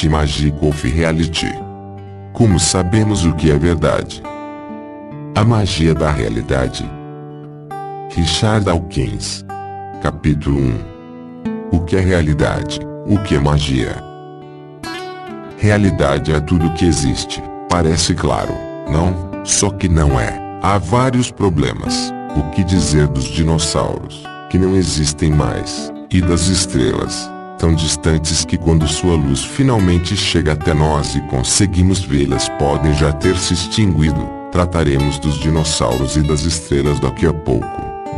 reality mágico ou reality. Como sabemos o que é verdade? A magia da realidade. Richard Dawkins. Capítulo 1. O que é realidade? O que é magia? Realidade é tudo que existe. Parece claro, não? Só que não é. Há vários problemas. O que dizer dos dinossauros, que não existem mais, e das estrelas, tão distantes que quando sua luz finalmente chega até nós e conseguimos vê-las podem já ter se extinguido. Trataremos dos dinossauros e das estrelas daqui a pouco.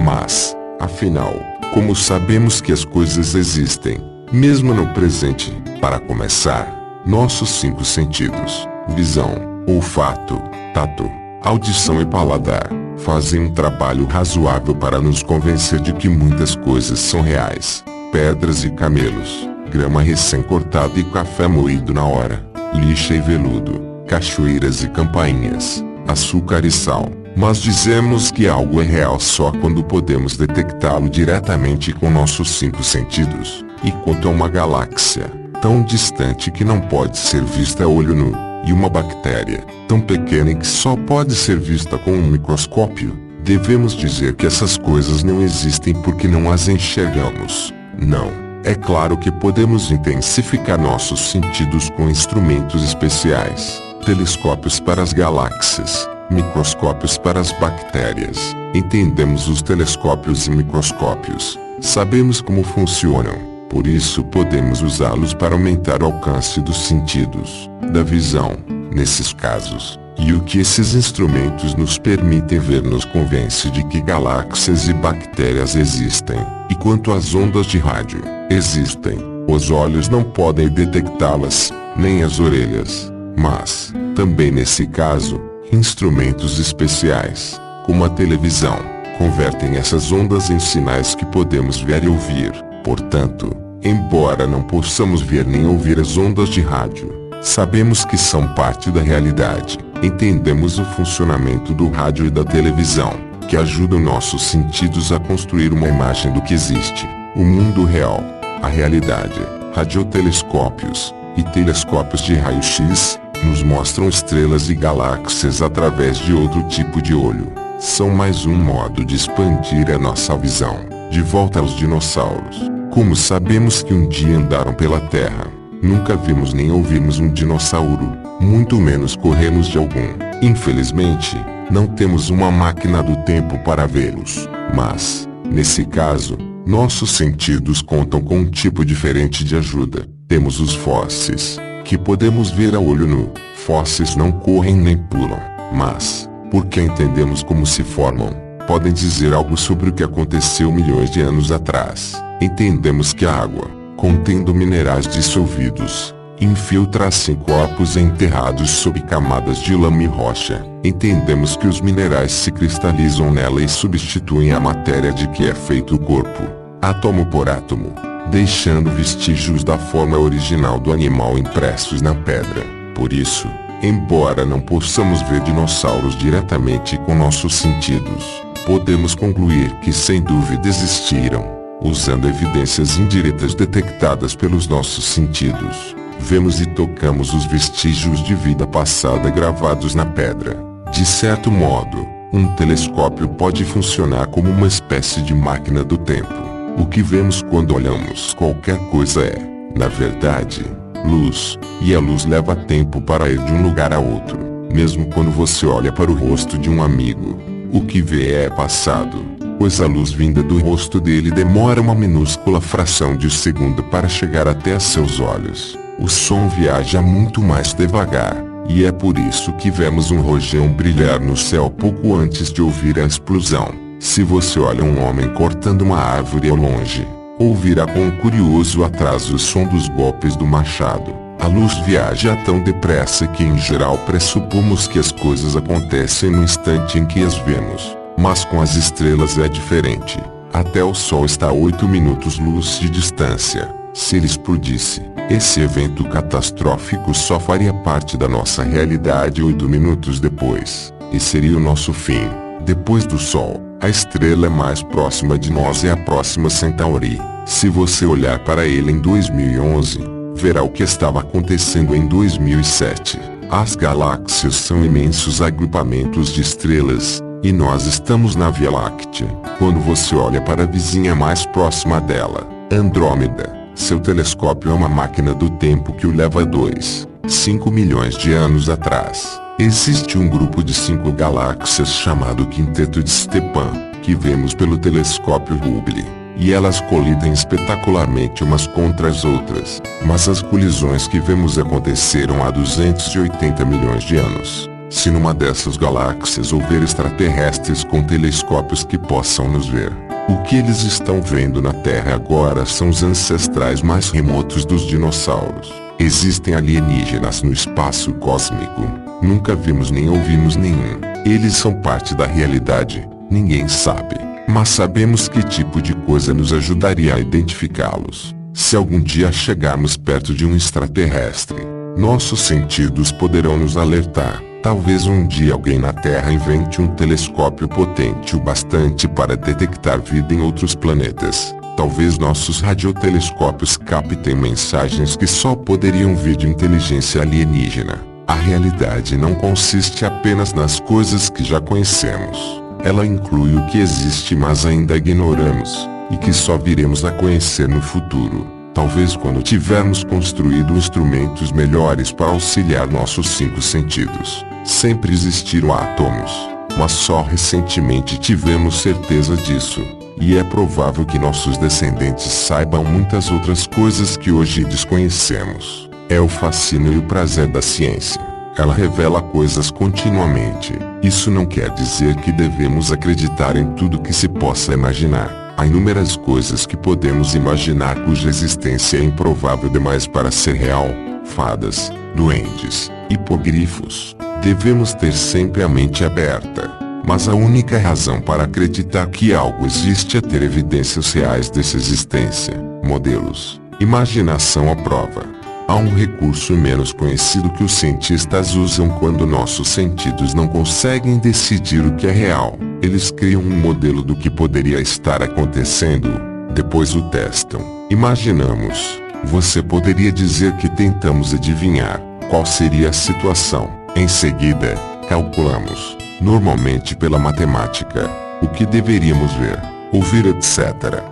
Mas, afinal, como sabemos que as coisas existem, mesmo no presente? Para começar, nossos 5 sentidos, visão, olfato, tato, audição e paladar, fazem um trabalho razoável para nos convencer de que muitas coisas são reais. Pedras e camelos, grama recém-cortada e café moído na hora, lixa e veludo, cachoeiras e campainhas, açúcar e sal. Mas dizemos que algo é real só quando podemos detectá-lo diretamente com nossos 5 sentidos. E quanto a uma galáxia, tão distante que não pode ser vista a olho nu, e uma bactéria, tão pequena que só pode ser vista com um microscópio, devemos dizer que essas coisas não existem porque não as enxergamos. Não. É claro que podemos intensificar nossos sentidos com instrumentos especiais, telescópios para as galáxias, microscópios para as bactérias. Entendemos os telescópios e microscópios, sabemos como funcionam. Por isso podemos usá-los para aumentar o alcance dos sentidos, da visão, nesses casos. E o que esses instrumentos nos permitem ver nos convence de que galáxias e bactérias existem. E quanto às ondas de rádio, existem. Os olhos não podem detectá-las, nem as orelhas. Mas, também nesse caso, instrumentos especiais, como a televisão, convertem essas ondas em sinais que podemos ver e ouvir. Portanto, embora não possamos ver nem ouvir as ondas de rádio, sabemos que são parte da realidade. Entendemos o funcionamento do rádio e da televisão, que ajudam nossos sentidos a construir uma imagem do que existe. O mundo real, a realidade, radiotelescópios e telescópios de raio-x, nos mostram estrelas e galáxias através de outro tipo de olho. São mais um modo de expandir a nossa visão. De volta aos dinossauros. Como sabemos que um dia andaram pela Terra, nunca vimos nem ouvimos um dinossauro, muito menos corremos de algum. Infelizmente, não temos uma máquina do tempo para vê-los. Mas, nesse caso, nossos sentidos contam com um tipo diferente de ajuda. Temos os fósseis, que podemos ver a olho nu. Fósseis não correm nem pulam, mas, porque entendemos como se formam, podem dizer algo sobre o que aconteceu milhões de anos atrás. Entendemos que a água, contendo minerais dissolvidos, infiltra-se em corpos enterrados sob camadas de lama e rocha. Entendemos que os minerais se cristalizam nela e substituem a matéria de que é feito o corpo, átomo por átomo, deixando vestígios da forma original do animal impressos na pedra. Por isso, embora não possamos ver dinossauros diretamente com nossos sentidos, podemos concluir que sem dúvida existiram, usando evidências indiretas detectadas pelos nossos sentidos. Vemos e tocamos os vestígios de vida passada gravados na pedra. De certo modo, um telescópio pode funcionar como uma espécie de máquina do tempo. O que vemos quando olhamos qualquer coisa é, na verdade, luz, e a luz leva tempo para ir de um lugar a outro. Mesmo quando você olha para o rosto de um amigo, o que vê é passado, pois a luz vinda do rosto dele demora uma minúscula fração de segundo para chegar até seus olhos. O som viaja muito mais devagar, e é por isso que vemos um rojão brilhar no céu pouco antes de ouvir a explosão. Se você olha um homem cortando uma árvore ao longe, ouvirá com um curioso atraso o som dos golpes do machado. A luz viaja tão depressa que em geral pressupomos que as coisas acontecem no instante em que as vemos. Mas com as estrelas é diferente. Até o Sol está a 8 minutos-luz de distância. Se ele explodisse, esse evento catastrófico só faria parte da nossa realidade 8 minutos depois, e seria o nosso fim. Depois do Sol, a estrela mais próxima de nós é a Próxima Centauri. Se você olhar para ele em 2011, verá o que estava acontecendo em 2007. As galáxias são imensos agrupamentos de estrelas, e nós estamos na Via Láctea. Quando você olha para a vizinha mais próxima dela, Andrômeda, seu telescópio é uma máquina do tempo que o leva a 2,5 milhões de anos atrás. Existe um grupo de 5 galáxias chamado Quinteto de Stepan, que vemos pelo telescópio Hubble, e elas colidem espetacularmente umas contra as outras, mas as colisões que vemos aconteceram há 280 milhões de anos. Se numa dessas galáxias houver extraterrestres com telescópios que possam nos ver, o que eles estão vendo na Terra agora são os ancestrais mais remotos dos dinossauros. Existem alienígenas no espaço cósmico. Nunca vimos nem ouvimos nenhum. Eles são parte da realidade. Ninguém sabe. Mas sabemos que tipo de coisa nos ajudaria a identificá-los. Se algum dia chegarmos perto de um extraterrestre, nossos sentidos poderão nos alertar. Talvez um dia alguém na Terra invente um telescópio potente o bastante para detectar vida em outros planetas. Talvez nossos radiotelescópios captem mensagens que só poderiam vir de inteligência alienígena. A realidade não consiste apenas nas coisas que já conhecemos. Ela inclui o que existe mas ainda ignoramos, e que só viremos a conhecer no futuro. Talvez quando tivermos construído instrumentos melhores para auxiliar nossos 5 sentidos. Sempre existiram átomos, mas só recentemente tivemos certeza disso. E é provável que nossos descendentes saibam muitas outras coisas que hoje desconhecemos. É o fascínio e o prazer da ciência. Ela revela coisas continuamente. Isso não quer dizer que devemos acreditar em tudo que se possa imaginar. Há inúmeras coisas que podemos imaginar cuja existência é improvável demais para ser real. Fadas, duendes, hipogrifos. Devemos ter sempre a mente aberta. Mas a única razão para acreditar que algo existe é ter evidências reais dessa existência, modelos, imaginação à prova. Há um recurso menos conhecido que os cientistas usam quando nossos sentidos não conseguem decidir o que é real. Eles criam um modelo do que poderia estar acontecendo, depois o testam. Imaginamos. Você poderia dizer que tentamos adivinhar qual seria a situação. Em seguida, calculamos, normalmente pela matemática, o que deveríamos ver, ouvir, etc.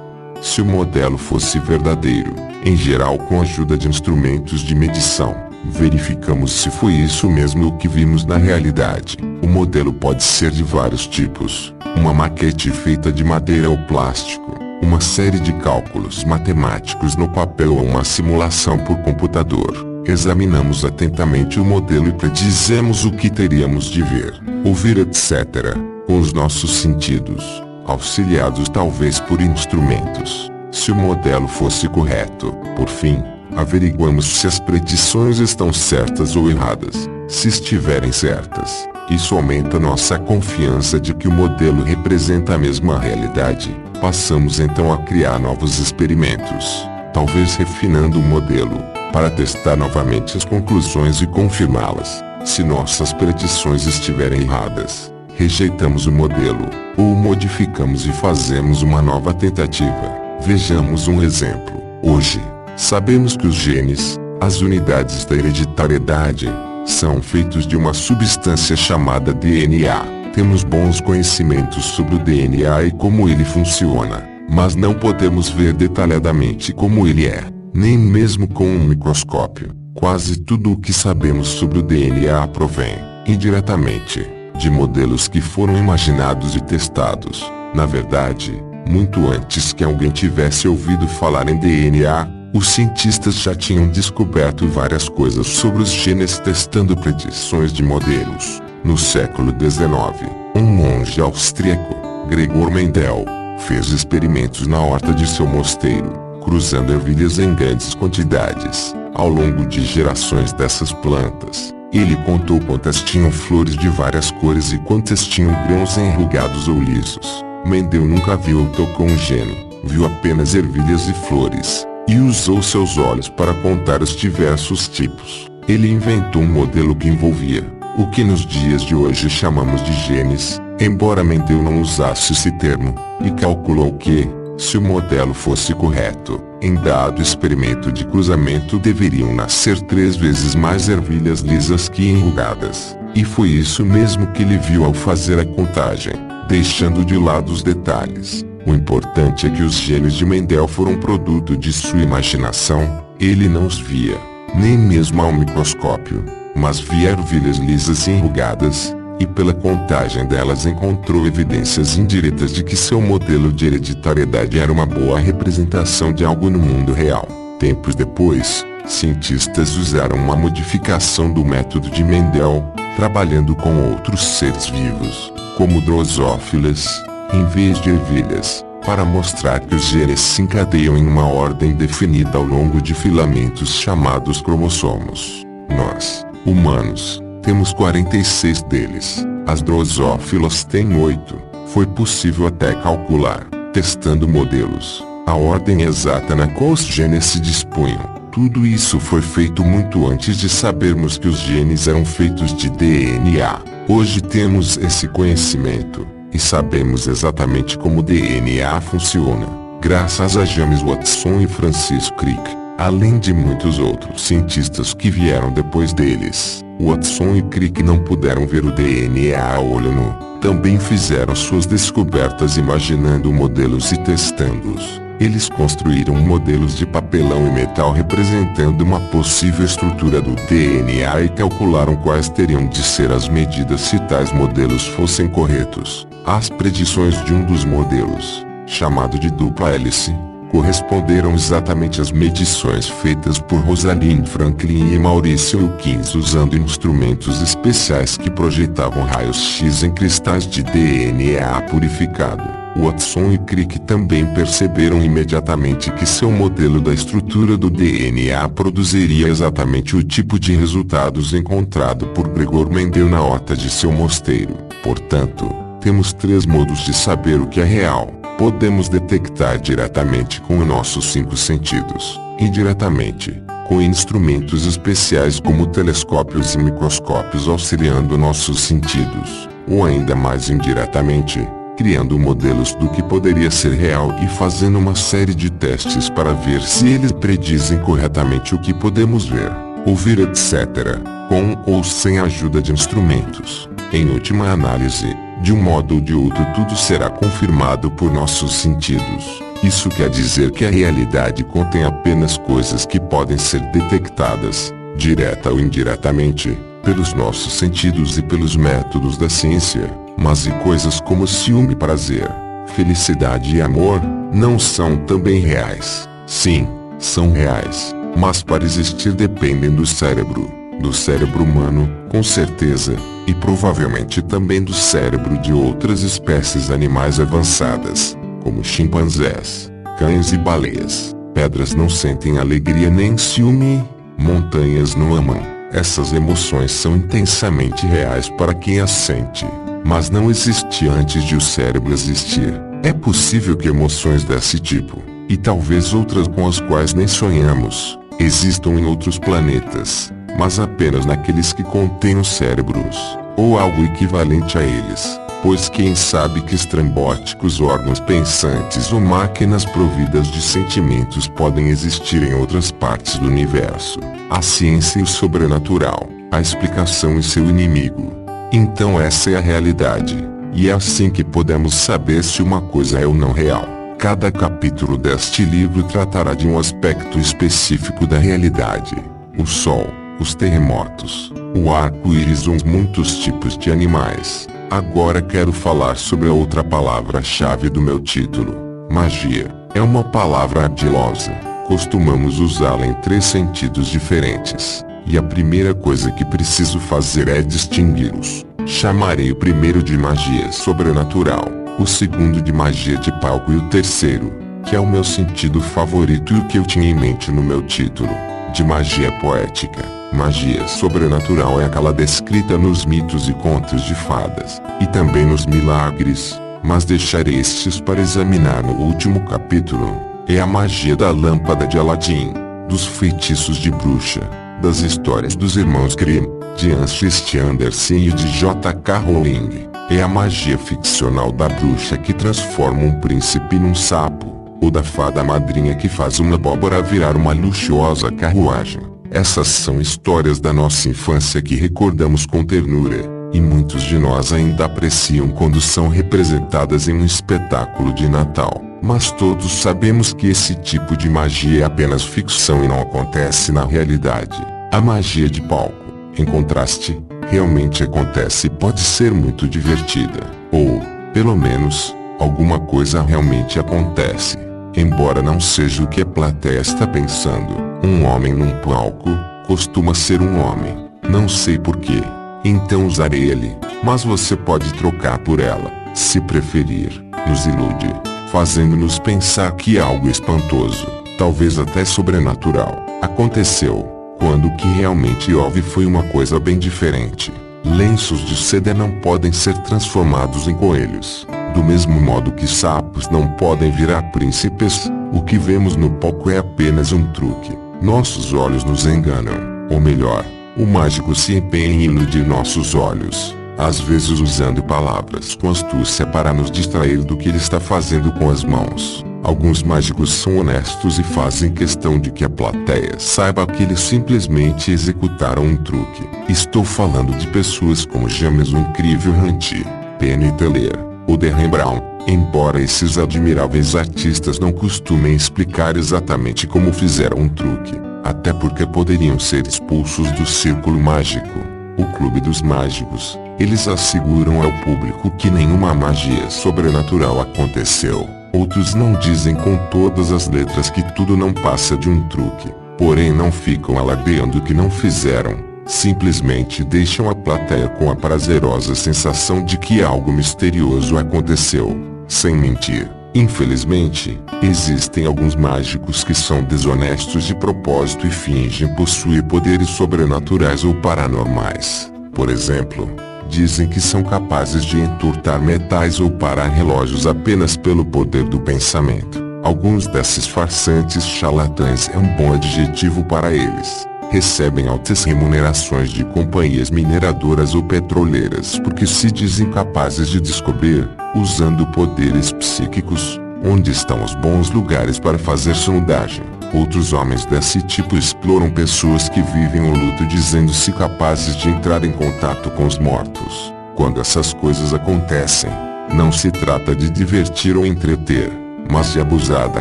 Se o modelo fosse verdadeiro, em geral com a ajuda de instrumentos de medição, verificamos se foi isso mesmo o que vimos na realidade. O modelo pode ser de vários tipos, uma maquete feita de madeira ou plástico, uma série de cálculos matemáticos no papel ou uma simulação por computador. Examinamos atentamente o modelo e predizemos o que teríamos de ver, ouvir, etc., com os nossos sentidos, auxiliados talvez por instrumentos. Se o modelo fosse correto, por fim, averiguamos se as predições estão certas ou erradas. Se estiverem certas, isso aumenta nossa confiança de que o modelo representa a mesma realidade. Passamos então a criar novos experimentos, talvez refinando o modelo, para testar novamente as conclusões e confirmá-las. Se nossas predições estiverem erradas, rejeitamos o modelo, ou o modificamos e fazemos uma nova tentativa. Vejamos um exemplo. Hoje, sabemos que os genes, as unidades da hereditariedade, são feitos de uma substância chamada DNA. Temos bons conhecimentos sobre o DNA e como ele funciona, mas não podemos ver detalhadamente como ele é, nem mesmo com um microscópio. Quase tudo o que sabemos sobre o DNA provém, indiretamente, de modelos que foram imaginados e testados. Na verdade, muito antes que alguém tivesse ouvido falar em DNA, os cientistas já tinham descoberto várias coisas sobre os genes testando predições de modelos. No século XIX, um monge austríaco, Gregor Mendel, fez experimentos na horta de seu mosteiro, cruzando ervilhas em grandes quantidades. Ao longo de gerações dessas plantas, ele contou quantas tinham flores de várias cores e quantas tinham grãos enrugados ou lisos. Mendel nunca viu ou tocou um geno, viu apenas ervilhas e flores, e usou seus olhos para contar os diversos tipos. Ele inventou um modelo que envolvia o que nos dias de hoje chamamos de genes, embora Mendel não usasse esse termo, e calculou que, se o modelo fosse correto, Em dado experimento de cruzamento deveriam nascer 3 vezes mais ervilhas lisas que enrugadas, e foi isso mesmo que ele viu ao fazer a contagem, deixando de lado os detalhes. O importante é que os genes de Mendel foram produto de sua imaginação. Ele não os via, nem mesmo ao microscópio, mas via ervilhas lisas e enrugadas, e pela contagem delas encontrou evidências indiretas de que seu modelo de hereditariedade era uma boa representação de algo no mundo real. Tempos depois, cientistas usaram uma modificação do método de Mendel, trabalhando com outros seres vivos, como drosófilas, em vez de ervilhas, para mostrar que os genes se encadeiam em uma ordem definida ao longo de filamentos chamados cromossomos. Nós, humanos, temos 46 deles. As drosófilas têm 8. Foi possível até calcular, testando modelos, a ordem exata na qual os genes se dispunham. Tudo isso foi feito muito antes de sabermos que os genes eram feitos de DNA. Hoje temos esse conhecimento, e sabemos exatamente como o DNA funciona, graças a James Watson e Francis Crick, além de muitos outros cientistas que vieram depois deles. Watson e Crick não puderam ver o DNA a olho nu, também fizeram suas descobertas imaginando modelos e testando-os. Eles construíram modelos de papelão e metal representando uma possível estrutura do DNA e calcularam quais teriam de ser as medidas se tais modelos fossem corretos. As predições de um dos modelos, chamado de dupla hélice, corresponderam exatamente às medições feitas por Rosalind Franklin e Maurice Wilkins usando instrumentos especiais que projetavam raios-x em cristais de DNA purificado. Watson e Crick também perceberam imediatamente que seu modelo da estrutura do DNA produziria exatamente o tipo de resultados encontrado por Gregor Mendel na horta de seu mosteiro. Portanto, temos 3 modos de saber o que é real. Podemos detectar diretamente com os nossos 5 sentidos, indiretamente, com instrumentos especiais como telescópios e microscópios auxiliando nossos sentidos, ou ainda mais indiretamente, criando modelos do que poderia ser real e fazendo uma série de testes para ver se eles predizem corretamente o que podemos ver, ouvir etc., com ou sem a ajuda de instrumentos. Em última análise, de um modo ou de outro tudo será confirmado por nossos sentidos. Isso quer dizer que a realidade contém apenas coisas que podem ser detectadas, direta ou indiretamente, pelos nossos sentidos e pelos métodos da ciência, mas e coisas como ciúme e prazer, felicidade e amor, não são também reais. Sim, são reais, mas para existir dependem do cérebro humano, com certeza, e provavelmente também do cérebro de outras espécies animais avançadas, como chimpanzés, cães e baleias. Pedras não sentem alegria nem ciúme, montanhas não amam. Essas emoções são intensamente reais para quem as sente, mas não existia antes de o cérebro existir. É possível que emoções desse tipo, e talvez outras com as quais nem sonhamos, existam em outros planetas, mas apenas naqueles que contêm os cérebros, ou algo equivalente a eles, pois quem sabe que estrambóticos órgãos pensantes ou máquinas providas de sentimentos podem existir em outras partes do universo. A ciência e o sobrenatural, a explicação e seu inimigo. Então essa é a realidade, e é assim que podemos saber se uma coisa é ou não real. Cada capítulo deste livro tratará de um aspecto específico da realidade: o Sol, os terremotos, o arco-íris ou muitos tipos de animais. Agora quero falar sobre a outra palavra-chave do meu título. Magia. É uma palavra ardilosa. Costumamos usá-la em 3 sentidos diferentes, e a primeira coisa que preciso fazer é distingui-los. Chamarei o primeiro de magia sobrenatural, o segundo de magia de palco e o terceiro, que é o meu sentido favorito e o que eu tinha em mente no meu título, de magia poética. Magia sobrenatural é aquela descrita nos mitos e contos de fadas, e também nos milagres, mas deixarei estes para examinar no último capítulo. É a magia da lâmpada de Aladim, dos feitiços de bruxa, das histórias dos irmãos Grimm, de Hans Christian Andersen e de J.K. Rowling. É a magia ficcional da bruxa que transforma um príncipe num sapo, ou da fada madrinha que faz uma abóbora virar uma luxuosa carruagem. Essas são histórias da nossa infância que recordamos com ternura, e muitos de nós ainda apreciam quando são representadas em um espetáculo de Natal. Mas todos sabemos que esse tipo de magia é apenas ficção e não acontece na realidade. A magia de palco, em contraste, realmente acontece e pode ser muito divertida. Ou, pelo menos, alguma coisa realmente acontece. Embora não seja o que a plateia está pensando, um homem num palco costuma ser um homem. Não sei porquê. Então usarei ele, mas você pode trocar por ela, se preferir. Nos ilude, fazendo-nos pensar que algo espantoso, talvez até sobrenatural, aconteceu, quando o que realmente houve foi uma coisa bem diferente. Lenços de seda não podem ser transformados em coelhos. Do mesmo modo que sapos não podem virar príncipes, o que vemos no palco é apenas um truque. Nossos olhos nos enganam, ou melhor, o mágico se empenha em iludir nossos olhos, às vezes usando palavras com astúcia para nos distrair do que ele está fazendo com as mãos. Alguns mágicos são honestos e fazem questão de que a plateia saiba que eles simplesmente executaram um truque. Estou falando de pessoas como James o Incrível Hunty, Penn Teller, ou Derren Brown, embora esses admiráveis artistas não costumem explicar exatamente como fizeram um truque, até porque poderiam ser expulsos do círculo mágico, o clube dos mágicos. Eles asseguram ao público que nenhuma magia sobrenatural aconteceu. Outros não dizem com todas as letras que tudo não passa de um truque, porém não ficam alardeando que não fizeram. Simplesmente deixam a plateia com a prazerosa sensação de que algo misterioso aconteceu, sem mentir. Infelizmente, existem alguns mágicos que são desonestos de propósito e fingem possuir poderes sobrenaturais ou paranormais. Por exemplo, dizem que são capazes de encurtar metais ou parar relógios apenas pelo poder do pensamento. Alguns desses farsantes charlatães é um bom adjetivo para eles. Recebem altas remunerações de companhias mineradoras ou petroleiras porque se dizem capazes de descobrir, usando poderes psíquicos, onde estão os bons lugares para fazer sondagem. Outros homens desse tipo exploram pessoas que vivem o luto dizendo-se capazes de entrar em contato com os mortos. Quando essas coisas acontecem, não se trata de divertir ou entreter, mas de abusar da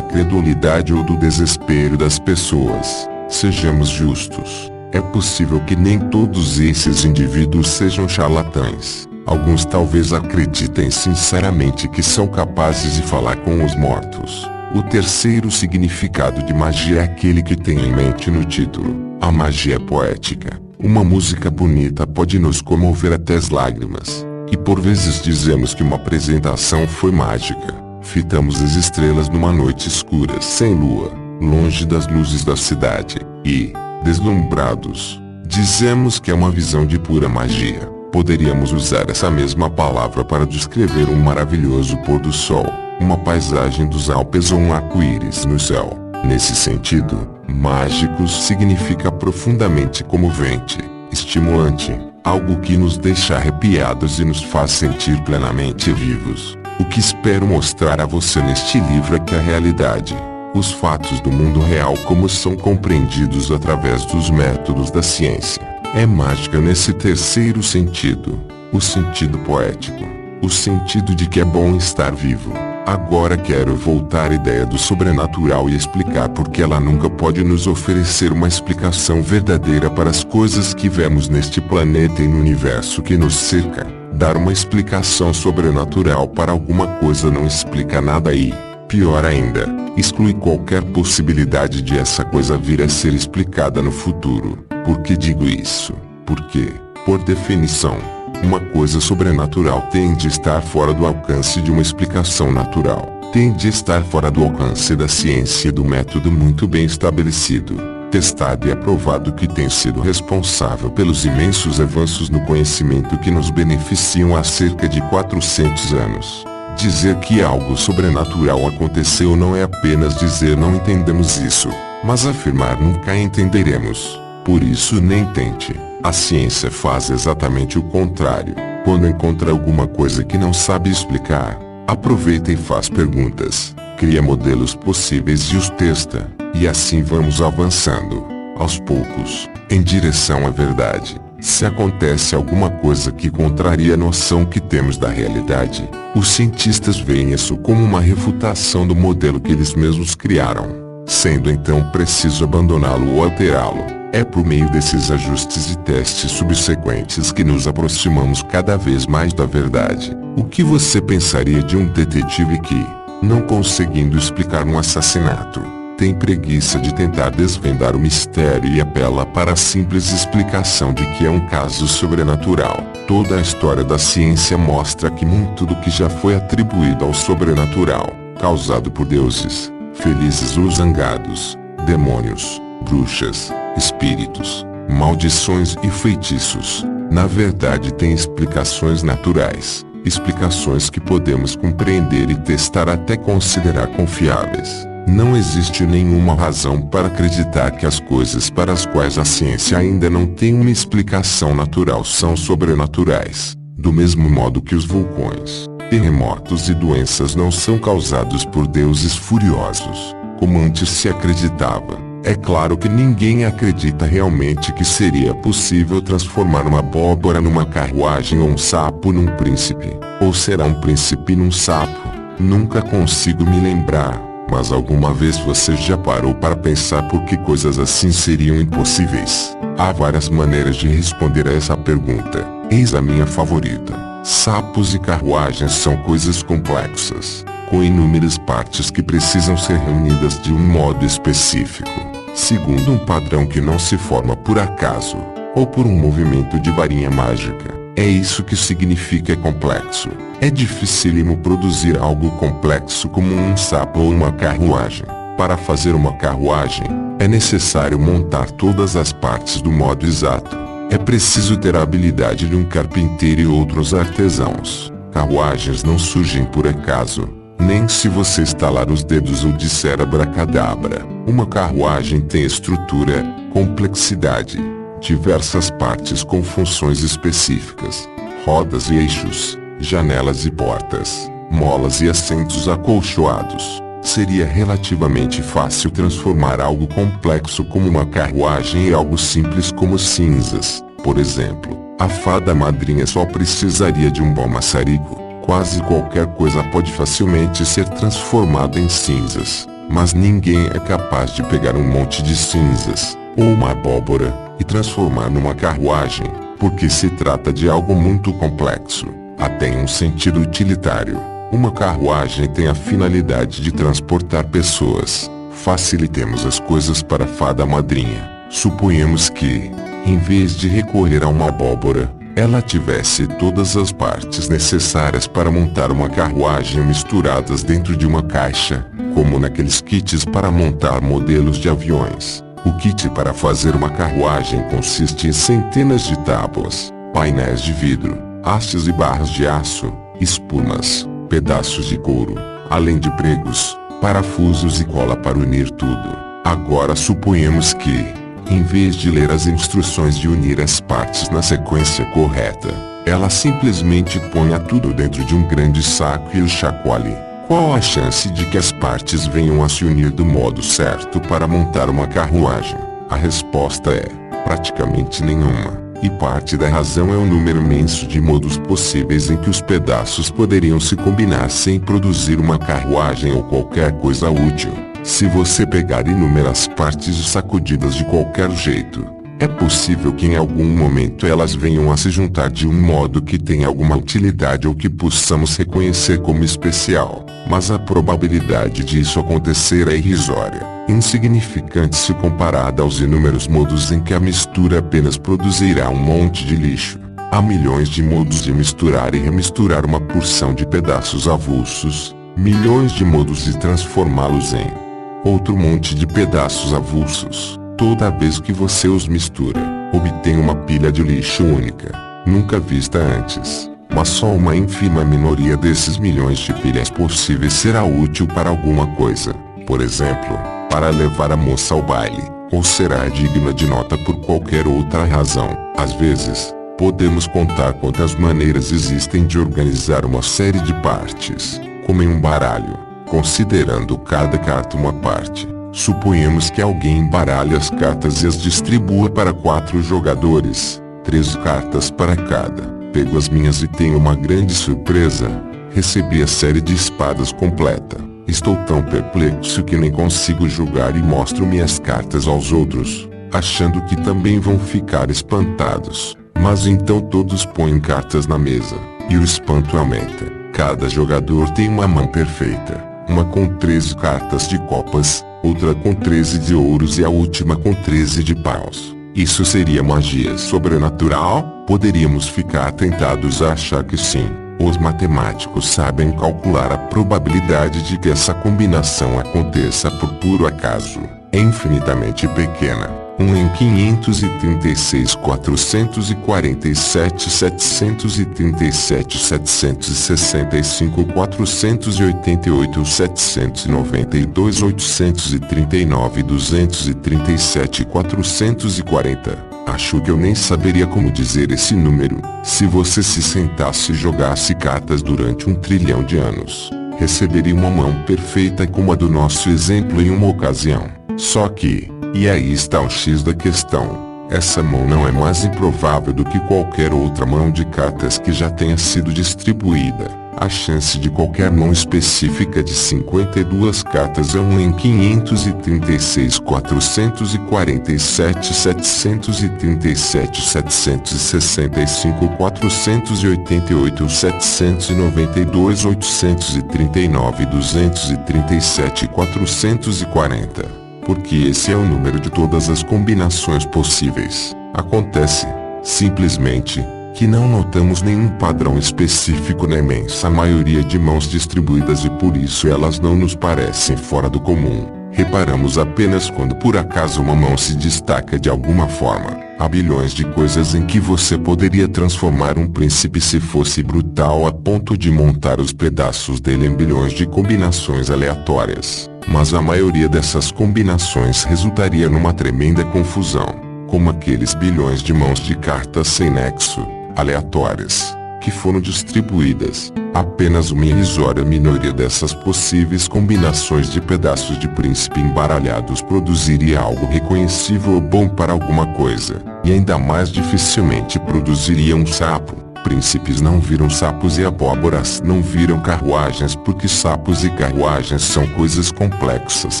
credulidade ou do desespero das pessoas. Sejamos justos. É possível que nem todos esses indivíduos sejam charlatães. Alguns talvez acreditem sinceramente que são capazes de falar com os mortos. O terceiro significado de magia é aquele que tem em mente no título. A magia poética. Uma música bonita pode nos comover até as lágrimas. E por vezes dizemos que uma apresentação foi mágica. Fitamos as estrelas numa noite escura sem lua, longe das luzes da cidade, e, deslumbrados, dizemos que é uma visão de pura magia. Poderíamos usar essa mesma palavra para descrever um maravilhoso pôr do sol, uma paisagem dos Alpes ou um arco-íris no céu. Nesse sentido, mágicos significa profundamente comovente, estimulante, algo que nos deixa arrepiados e nos faz sentir plenamente vivos. O que espero mostrar a você neste livro é que a realidade, os fatos do mundo real como são compreendidos através dos métodos da ciência, é mágica nesse terceiro sentido, o sentido poético, o sentido de que é bom estar vivo. Agora quero voltar à ideia do sobrenatural e explicar por que ela nunca pode nos oferecer uma explicação verdadeira para as coisas que vemos neste planeta e no universo que nos cerca. Dar uma explicação sobrenatural para alguma coisa não explica nada e, pior ainda, exclui qualquer possibilidade de essa coisa vir a ser explicada no futuro. Por que digo isso? Porque, por definição, uma coisa sobrenatural tem de estar fora do alcance de uma explicação natural. Tem de estar fora do alcance da ciência e do método muito bem estabelecido, testado e aprovado que tem sido responsável pelos imensos avanços no conhecimento que nos beneficiam há cerca de 400 anos. Dizer que algo sobrenatural aconteceu não é apenas dizer não entendemos isso, mas afirmar nunca entenderemos. Por isso nem tente. A ciência faz exatamente o contrário. Quando encontra alguma coisa que não sabe explicar, aproveita e faz perguntas. cria modelos possíveis e os testa, e assim vamos avançando, aos poucos, em direção à verdade. Se acontece alguma coisa que contraria a noção que temos da realidade, os cientistas veem isso como uma refutação do modelo que eles mesmos criaram, sendo então preciso abandoná-lo ou alterá-lo. É por meio desses ajustes e testes subsequentes que nos aproximamos cada vez mais da verdade. O que você pensaria de um detetive que, não conseguindo explicar um assassinato, tem preguiça de tentar desvendar o mistério e apela para a simples explicação de que é um caso sobrenatural? Toda a história da ciência mostra que muito do que já foi atribuído ao sobrenatural, causado por deuses, felizes ou zangados, demônios, bruxas, espíritos, maldições e feitiços, na verdade tem explicações naturais, explicações que podemos compreender e testar até considerar confiáveis. Não existe nenhuma razão para acreditar que as coisas para as quais a ciência ainda não tem uma explicação natural são sobrenaturais, do mesmo modo que os vulcões, terremotos e doenças não são causados por deuses furiosos, como antes se acreditava. É claro que ninguém acredita realmente que seria possível transformar uma abóbora numa carruagem ou um sapo num príncipe, ou será um príncipe num sapo. Nunca consigo me lembrar, mas alguma vez você já parou para pensar por que coisas assim seriam impossíveis? Há várias maneiras de responder a essa pergunta. Eis a minha favorita. Sapos e carruagens são coisas complexas, com inúmeras partes que precisam ser reunidas de um modo específico, segundo um padrão que não se forma por acaso, ou por um movimento de varinha mágica. É isso que significa complexo. É dificílimo produzir algo complexo como um sapo ou uma carruagem. Para fazer uma carruagem, é necessário montar todas as partes do modo exato. É preciso ter a habilidade de um carpinteiro e outros artesãos. Carruagens não surgem por acaso, nem se você estalar os dedos ou disser abracadabra. Uma carruagem tem estrutura, complexidade, diversas partes com funções específicas, rodas e eixos, janelas e portas, molas e assentos acolchoados. Seria relativamente fácil transformar algo complexo como uma carruagem em algo simples como cinzas. Por exemplo, a fada madrinha só precisaria de um bom maçarico. Quase qualquer coisa pode facilmente ser transformada em cinzas, mas ninguém é capaz de pegar um monte de cinzas, ou uma abóbora, e transformar numa carruagem, porque se trata de algo muito complexo, até em um sentido utilitário. Uma carruagem tem a finalidade de transportar pessoas. Facilitemos as coisas para a fada madrinha. Suponhamos que, em vez de recorrer a uma abóbora, ela tivesse todas as partes necessárias para montar uma carruagem misturadas dentro de uma caixa, como naqueles kits para montar modelos de aviões. O kit para fazer uma carruagem consiste em centenas de tábuas, painéis de vidro, hastes e barras de aço, espumas, pedaços de couro, além de pregos, parafusos e cola para unir tudo. Agora suponhamos que, em vez de ler as instruções de unir as partes na sequência correta, ela simplesmente ponha tudo dentro de um grande saco e o chacoalhe. Qual a chance de que as partes venham a se unir do modo certo para montar uma carruagem? A resposta é, praticamente nenhuma. E parte da razão é o número imenso de modos possíveis em que os pedaços poderiam se combinar sem produzir uma carruagem ou qualquer coisa útil. Se você pegar inúmeras partes sacudidas de qualquer jeito, é possível que em algum momento elas venham a se juntar de um modo que tenha alguma utilidade ou que possamos reconhecer como especial, mas a probabilidade disso acontecer é irrisória, insignificante se comparada aos inúmeros modos em que a mistura apenas produzirá um monte de lixo. Há milhões de modos de misturar e remisturar uma porção de pedaços avulsos, milhões de modos de transformá-los em outro monte de pedaços avulsos. Toda vez que você os mistura, obtém uma pilha de lixo única, nunca vista antes. Mas só uma ínfima minoria desses milhões de pilhas possíveis será útil para alguma coisa. Por exemplo, para levar a moça ao baile, ou será digna de nota por qualquer outra razão. Às vezes, podemos contar quantas maneiras existem de organizar uma série de partes, como em um baralho. considerando cada carta uma parte. Suponhamos que alguém embaralhe as cartas e as distribua para 4 jogadores, 3 cartas para cada. Pego as minhas e tenho uma grande surpresa. Recebi a série de espadas completa. Estou tão perplexo que nem consigo jogar e mostro minhas cartas aos outros, achando que também vão ficar espantados. Mas então todos põem cartas na mesa, e o espanto aumenta. Cada jogador tem uma mão perfeita, uma com 13 cartas de copas, outra com 13 de ouros e a última com 13 de paus. Isso seria magia sobrenatural? Poderíamos ficar tentados a achar que sim. Os matemáticos sabem calcular a probabilidade de que essa combinação aconteça por puro acaso. É infinitamente pequena. 1 em 536, 447, 737, 765, 488, 792, 839, 237, 440. Acho que eu nem saberia como dizer esse número. Se você se sentasse e jogasse cartas durante 1 trilhão de anos, receberia uma mão perfeita como a do nosso exemplo em uma ocasião. Só que, e aí está o X da questão, essa mão não é mais improvável do que qualquer outra mão de cartas que já tenha sido distribuída. A chance de qualquer mão específica de 52 cartas é 1 em 536, 447, 737, 765, 488, 792, 839, 237, 440. Porque esse é o número de todas as combinações possíveis. Acontece, simplesmente, que não notamos nenhum padrão específico na imensa maioria de mãos distribuídas e por isso elas não nos parecem fora do comum. Reparamos apenas quando por acaso uma mão se destaca de alguma forma. Há bilhões de coisas em que você poderia transformar um príncipe se fosse brutal a ponto de montar os pedaços dele em bilhões de combinações aleatórias. Mas a maioria dessas combinações resultaria numa tremenda confusão, como aqueles bilhões de mãos de cartas sem nexo, aleatórias, que foram distribuídas. Apenas uma irrisória minoria dessas possíveis combinações de pedaços de príncipe embaralhados produziria algo reconhecível ou bom para alguma coisa, e ainda mais dificilmente produziria um sapo. Príncipes não viram sapos e abóboras não viram carruagens porque sapos e carruagens são coisas complexas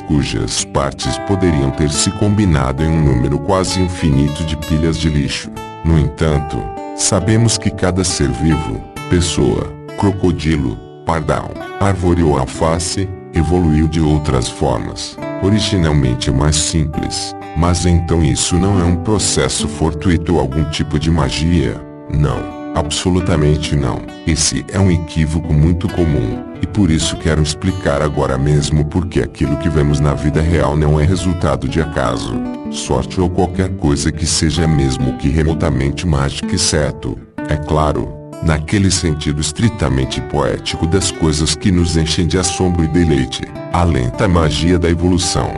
cujas partes poderiam ter se combinado em um número quase infinito de pilhas de lixo. No entanto, sabemos que cada ser vivo, pessoa, crocodilo, pardal, árvore ou alface, evoluiu de outras formas, originalmente mais simples. Mas então isso não é um processo fortuito ou algum tipo de magia? Não. Absolutamente não. Esse é um equívoco muito comum, e por isso quero explicar agora mesmo porque aquilo que vemos na vida real não é resultado de acaso, sorte ou qualquer coisa que seja mesmo que remotamente mágica, exceto, é claro, naquele sentido estritamente poético das coisas que nos enchem de assombro e deleite, a lenta magia da evolução.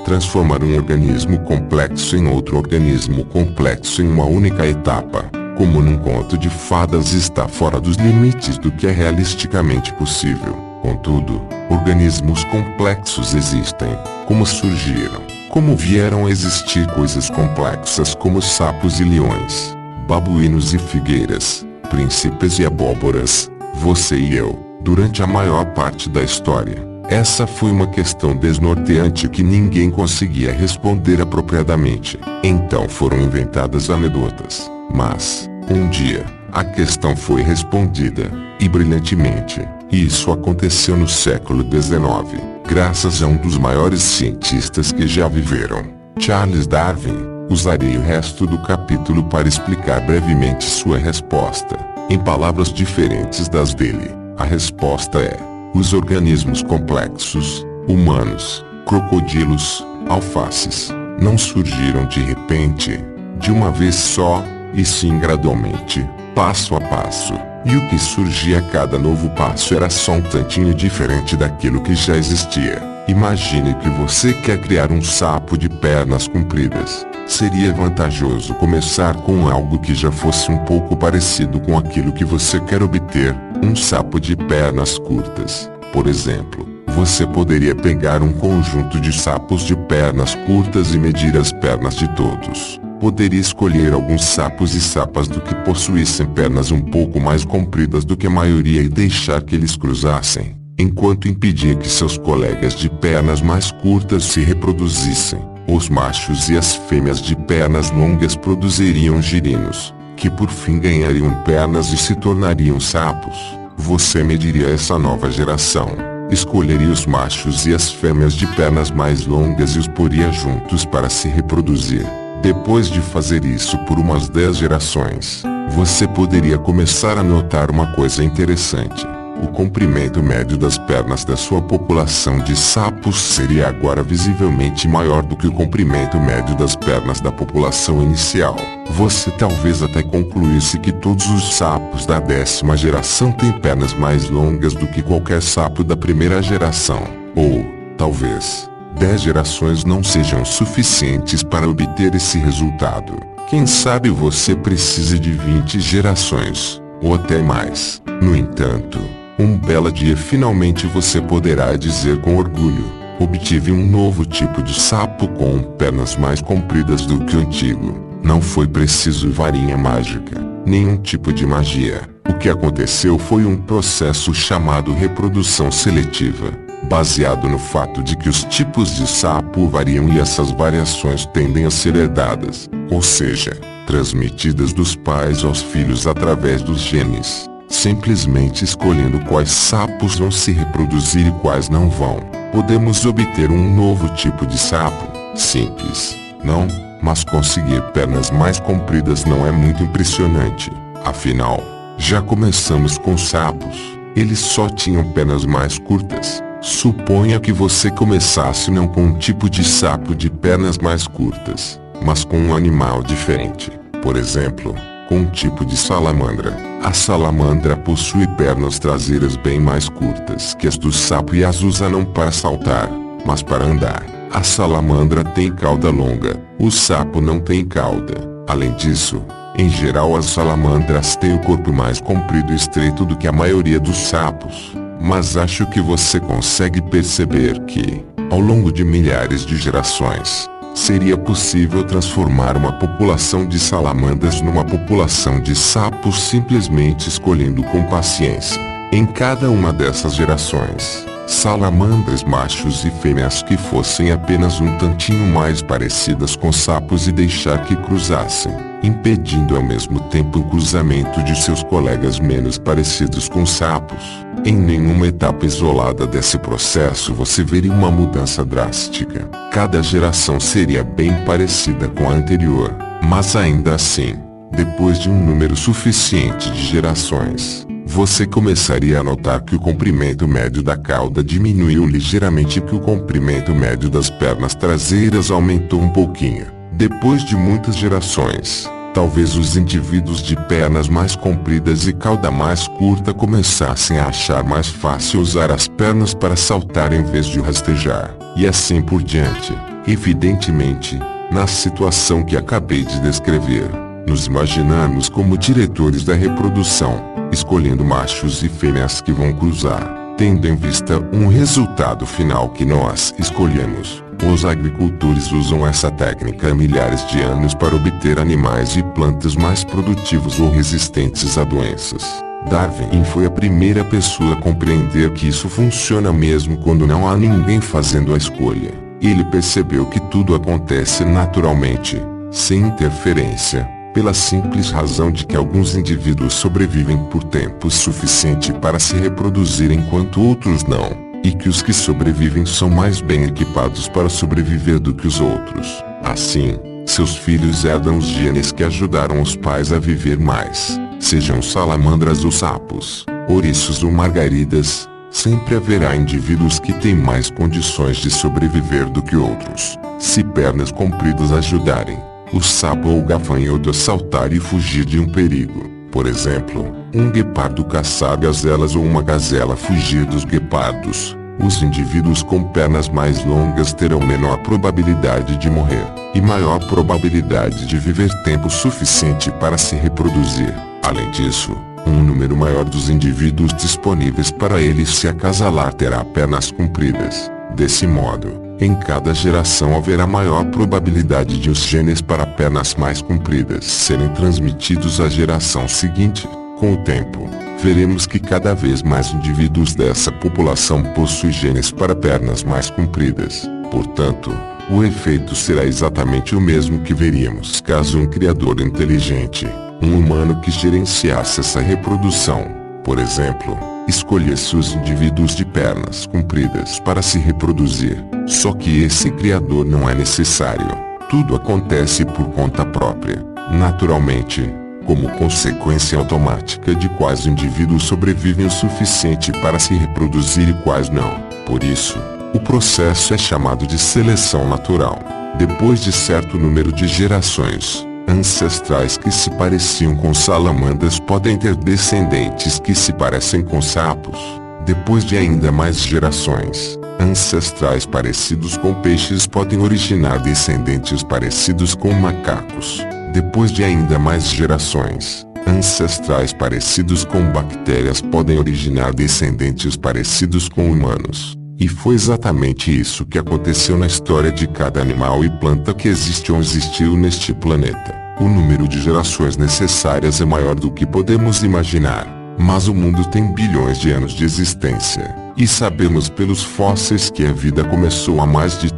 Transformar um organismo complexo em outro organismo complexo em uma única etapa, como num conto de fadas, está fora dos limites do que é realisticamente possível. Contudo, organismos complexos existem. Como surgiram? Como vieram a existir coisas complexas como sapos e leões, babuínos e figueiras, príncipes e abóboras, você e eu, durante a maior parte da história? Essa foi uma questão desnorteante que ninguém conseguia responder apropriadamente. Então foram inventadas anedotas. Mas, um dia, a questão foi respondida, e brilhantemente. E isso aconteceu no século XIX, graças a um dos maiores cientistas que já viveram, Charles Darwin. Usarei o resto do capítulo para explicar brevemente sua resposta, em palavras diferentes das dele. A resposta é: os organismos complexos, humanos, crocodilos, alfaces, não surgiram de repente, de uma vez só, e sim gradualmente, passo a passo, e o que surgia a cada novo passo era só um tantinho diferente daquilo que já existia. Imagine que você quer criar um sapo de pernas compridas. Seria vantajoso começar com algo que já fosse um pouco parecido com aquilo que você quer obter, um sapo de pernas curtas. Por exemplo, Você poderia pegar um conjunto de sapos de pernas curtas e medir as pernas de todos. Poderia escolher alguns sapos e sapas do que possuíssem pernas um pouco mais compridas do que a maioria e deixar que eles cruzassem, enquanto impedia que seus colegas de pernas mais curtas se reproduzissem. Os machos e as fêmeas de pernas longas produziriam girinos, que por fim ganhariam pernas e se tornariam sapos. Você mediria essa nova geração, escolheria os machos e as fêmeas de pernas mais longas e os poria juntos para se reproduzir. Depois de fazer isso por umas 10 gerações, você poderia começar a notar uma coisa interessante. O comprimento médio das pernas da sua população de sapos seria agora visivelmente maior do que o comprimento médio das pernas da população inicial. Você talvez até concluísse que todos os sapos da 10ª geração têm pernas mais longas do que qualquer sapo da primeira geração. Ou, talvez, 10 gerações não sejam suficientes para obter esse resultado. Quem sabe você precise de 20 gerações, ou até mais. No entanto, um belo dia finalmente você poderá dizer com orgulho: obtive um novo tipo de sapo com pernas mais compridas do que o antigo. Não foi preciso varinha mágica, nenhum tipo de magia. O que aconteceu foi um processo chamado reprodução seletiva, baseado no fato de que os tipos de sapo variam e essas variações tendem a ser herdadas, ou seja, transmitidas dos pais aos filhos através dos genes. Simplesmente escolhendo quais sapos vão se reproduzir e quais não vão, podemos obter um novo tipo de sapo. Simples, não? Mas conseguir pernas mais compridas não é muito impressionante. Afinal, já começamos com sapos. Eles só tinham pernas mais curtas. Suponha que você começasse não com um tipo de sapo de pernas mais curtas, mas com um animal diferente. Por exemplo, com um tipo de salamandra. A salamandra possui pernas traseiras bem mais curtas que as do sapo e as usa não para saltar, mas para andar. A salamandra tem cauda longa, o sapo não tem cauda. Além disso, em geral as salamandras têm o corpo mais comprido e estreito do que a maioria dos sapos. Mas acho que você consegue perceber que, ao longo de milhares de gerações, seria possível transformar uma população de salamandras numa população de sapos simplesmente escolhendo com paciência. Em cada uma dessas gerações, salamandras machos e fêmeas que fossem apenas um tantinho mais parecidas com sapos e deixar que cruzassem, impedindo ao mesmo tempo o cruzamento de seus colegas menos parecidos com sapos. Em nenhuma etapa isolada desse processo você veria uma mudança drástica. Cada geração seria bem parecida com a anterior, mas ainda assim, depois de um número suficiente de gerações, você começaria a notar que o comprimento médio da cauda diminuiu ligeiramente e que o comprimento médio das pernas traseiras aumentou um pouquinho. Depois de muitas gerações, talvez os indivíduos de pernas mais compridas e cauda mais curta começassem a achar mais fácil usar as pernas para saltar em vez de rastejar, e assim por diante. Evidentemente, na situação que acabei de descrever, nos imaginamos como diretores da reprodução, escolhendo machos e fêmeas que vão cruzar, tendo em vista um resultado final que nós escolhemos. Os agricultores usam essa técnica há milhares de anos para obter animais e plantas mais produtivos ou resistentes a doenças. Darwin foi a primeira pessoa a compreender que isso funciona mesmo quando não há ninguém fazendo a escolha. Ele percebeu que tudo acontece naturalmente, sem interferência, pela simples razão de que alguns indivíduos sobrevivem por tempo suficiente para se reproduzir enquanto outros não. E que os que sobrevivem são mais bem equipados para sobreviver do que os outros. Assim, seus filhos herdam os genes que ajudaram os pais a viver mais. Sejam salamandras ou sapos, ouriços ou margaridas, sempre haverá indivíduos que têm mais condições de sobreviver do que outros. Se pernas compridas ajudarem o sapo ou o gafanhoto a saltar e fugir de um perigo. Por exemplo, um guepardo caçar gazelas ou uma gazela fugir dos guepardos. Os indivíduos com pernas mais longas terão menor probabilidade de morrer, e maior probabilidade de viver tempo suficiente para se reproduzir. Além disso, um número maior dos indivíduos disponíveis para ele se acasalar terá pernas compridas. Desse modo, em cada geração haverá maior probabilidade de os genes para pernas mais compridas serem transmitidos à geração seguinte. Com o tempo, veremos que cada vez mais indivíduos dessa população possuem genes para pernas mais compridas. Portanto, o efeito será exatamente o mesmo que veríamos caso um criador inteligente, um humano que gerenciasse essa reprodução, por exemplo, escolhesse os indivíduos de pernas compridas para se reproduzir. Só que esse criador não é necessário. Tudo acontece por conta própria, naturalmente, como consequência automática de quais indivíduos sobrevivem o suficiente para se reproduzir e quais não. Por isso, o processo é chamado de seleção natural. Depois de certo número de gerações, ancestrais que se pareciam com salamandras podem ter descendentes que se parecem com sapos. Depois de ainda mais gerações, ancestrais parecidos com peixes podem originar descendentes parecidos com macacos. Depois de ainda mais gerações, ancestrais parecidos com bactérias podem originar descendentes parecidos com humanos. E foi exatamente isso que aconteceu na história de cada animal e planta que existe ou existiu neste planeta. O número de gerações necessárias é maior do que podemos imaginar, mas o mundo tem bilhões de anos de existência, e sabemos pelos fósseis que a vida começou há mais de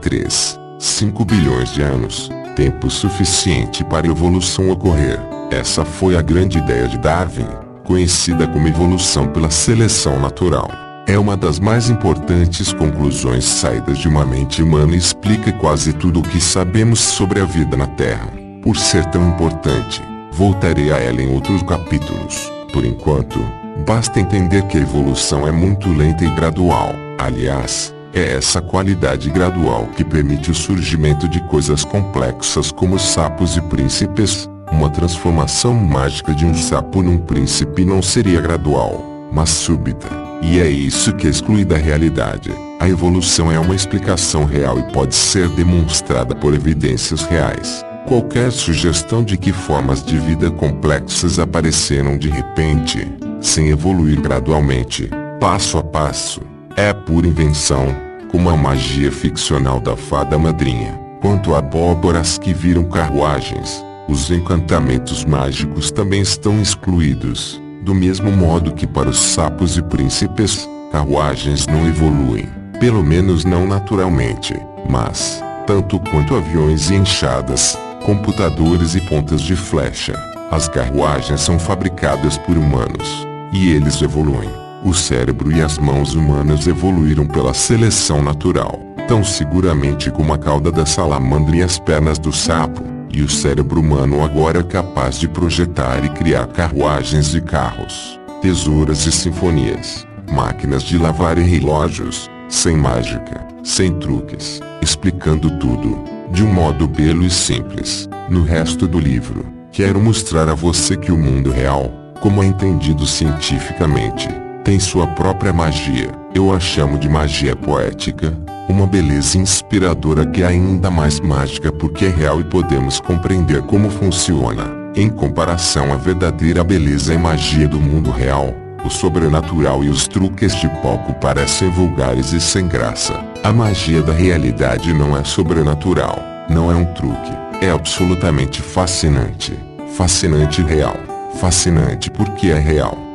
5 bilhões de anos, tempo suficiente para a evolução ocorrer. Essa foi a grande ideia de Darwin, conhecida como evolução pela seleção natural. É uma das mais importantes conclusões saídas de uma mente humana e explica quase tudo o que sabemos sobre a vida na Terra. Por ser tão importante, voltarei a ela em outros capítulos. Por enquanto, basta entender que a evolução é muito lenta e gradual. Aliás, é essa qualidade gradual que permite o surgimento de coisas complexas como sapos e príncipes. Uma transformação mágica de um sapo num príncipe não seria gradual, mas súbita. E é isso que exclui da realidade. A evolução é uma explicação real e pode ser demonstrada por evidências reais. Qualquer sugestão de que formas de vida complexas apareceram de repente, sem evoluir gradualmente, passo a passo, é pura invenção, como a magia ficcional da fada madrinha. Quanto a abóboras que viram carruagens, os encantamentos mágicos também estão excluídos. Do mesmo modo que para os sapos e príncipes, carruagens não evoluem, pelo menos não naturalmente, mas, tanto quanto aviões e enxadas, computadores e pontas de flecha, as carruagens são fabricadas por humanos, e eles evoluem. O cérebro e as mãos humanas evoluíram pela seleção natural, tão seguramente como a cauda da salamandra e as pernas do sapo. E o cérebro humano agora é capaz de projetar e criar carruagens e carros, tesouras e sinfonias, máquinas de lavar e relógios, sem mágica, sem truques, explicando tudo, de um modo belo e simples. No resto do livro, quero mostrar a você que o mundo real, como é entendido cientificamente, tem sua própria magia. Eu a chamo de magia poética, uma beleza inspiradora que é ainda mais mágica porque é real e podemos compreender como funciona. Em comparação à verdadeira beleza e magia do mundo real, o sobrenatural e os truques de palco parecem vulgares e sem graça. A magia da realidade não é sobrenatural, não é um truque, é absolutamente fascinante. Fascinante e real. Fascinante porque é real.